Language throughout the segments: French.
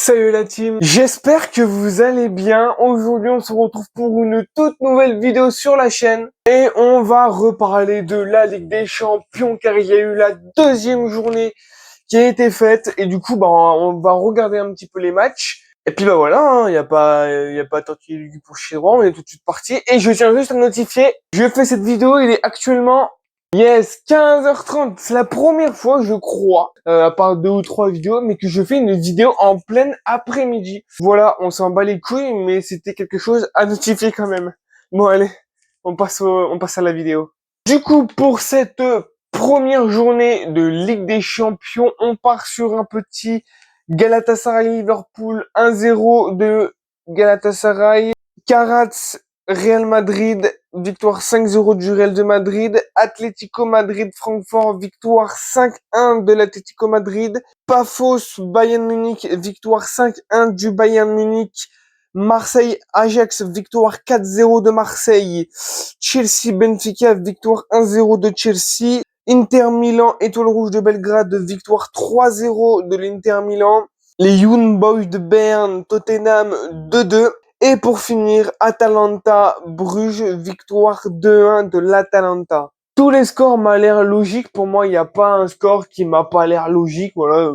Salut la team, j'espère que vous allez bien. Aujourd'hui on se retrouve pour une toute nouvelle vidéo sur la chaîne et on va reparler de la Ligue des Champions car il y a eu la deuxième journée qui a été faite et du coup on va regarder un petit peu les matchs. Et puis voilà, hein, y a pas tant qu'il pour chez droit, on est tout de suite parti et je tiens juste à notifier, je fais cette vidéo, il est actuellement 15h30, c'est la première fois, je crois, à part 2 ou 3 vidéos, mais que je fais une vidéo en pleine après-midi. Voilà, on s'en bat les couilles, mais c'était quelque chose à notifier quand même. Bon, allez, on passe à la vidéo. Du coup, pour cette première journée de Ligue des Champions, on part sur un petit Galatasaray-Liverpool 1-0 de Galatasaray. Carats Real Madrid, victoire 5-0 du Real de Madrid. Atlético Madrid-Francfort, victoire 5-1 de l'Atlético Madrid. Pafos Bayern Munich, victoire 5-1 du Bayern Munich. Marseille-Ajax, victoire 4-0 de Marseille. Chelsea-Benfica, victoire 1-0 de Chelsea. Inter Milan, Étoile Rouge de Belgrade, victoire 3-0 de l'Inter Milan. Les Young Boys de Berne, Tottenham 2-2. Et pour finir, Atalanta-Bruges, victoire 2-1 de l'Atalanta. Tous les scores m'ont l'air logiques. Pour moi, il n'y a pas un score qui m'a pas l'air logique. Voilà,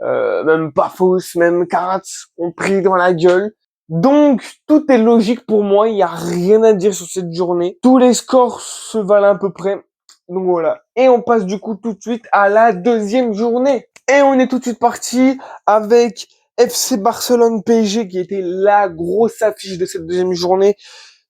même Pafos, même Carats ont pris dans la gueule. Donc, tout est logique pour moi. Il n'y a rien à dire sur cette journée. Tous les scores se valent à peu près. Donc voilà. Et on passe du coup tout de suite à la deuxième journée. Et on est tout de suite parti avec FC Barcelone PSG qui était la grosse affiche de cette deuxième journée.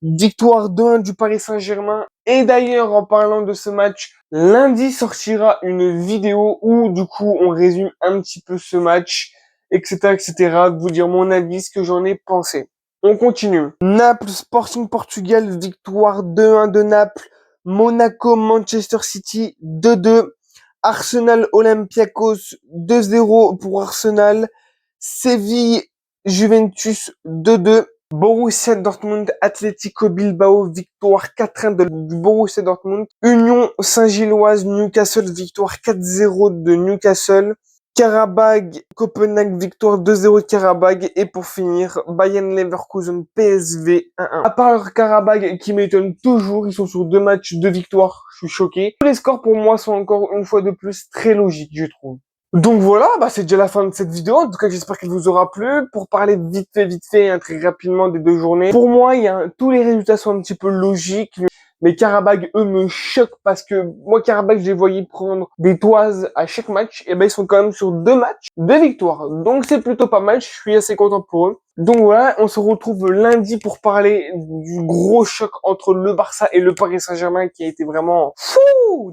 Victoire 2-1 du Paris Saint-Germain. Et d'ailleurs, en parlant de ce match, lundi sortira une vidéo où du coup on résume un petit peu ce match, etc., etc., de vous dire mon avis, ce que j'en ai pensé. On continue. Naples Sporting Portugal, victoire 2-1 de Naples. Monaco Manchester City 2-2. Arsenal Olympiakos 2-0 pour Arsenal. Séville Juventus 2-2. Borussia Dortmund Atlético Bilbao, victoire 4-1 du Borussia Dortmund. Union Saint-Gilloise Newcastle, victoire 4-0 de Newcastle. Karabag Copenhague, victoire 2-0 de Karabag. Et pour finir, Bayern Leverkusen PSV 1-1. À part Karabag qui m'étonne toujours, ils sont sur 2 matchs, 2 victoires, je suis choqué. Tous les scores pour moi sont encore une fois de plus très logiques, je trouve. Donc voilà, c'est déjà la fin de cette vidéo. En tout cas, j'espère qu'elle vous aura plu. Pour parler vite fait, hein, très rapidement des 2 journées. Pour moi, tous les résultats sont un petit peu logiques. Mais Karabag, eux, me choquent parce que moi, Karabag, je les voyais prendre des toises à chaque match. Et ils sont quand même sur 2 matchs, 2 victoires. Donc c'est plutôt pas mal. Je suis assez content pour eux. Donc voilà, on se retrouve lundi pour parler du gros choc entre le Barça et le Paris Saint-Germain qui a été vraiment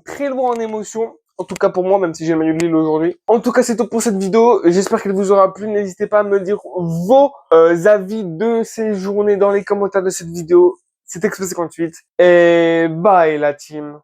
très loin en émotion. En tout cas pour moi, même si j'ai Manuel Lille aujourd'hui. En tout cas, c'est tout pour cette vidéo. J'espère qu'elle vous aura plu. N'hésitez pas à me dire vos avis de ces journées dans les commentaires de cette vidéo. C'était Expo 58. Et bye la team.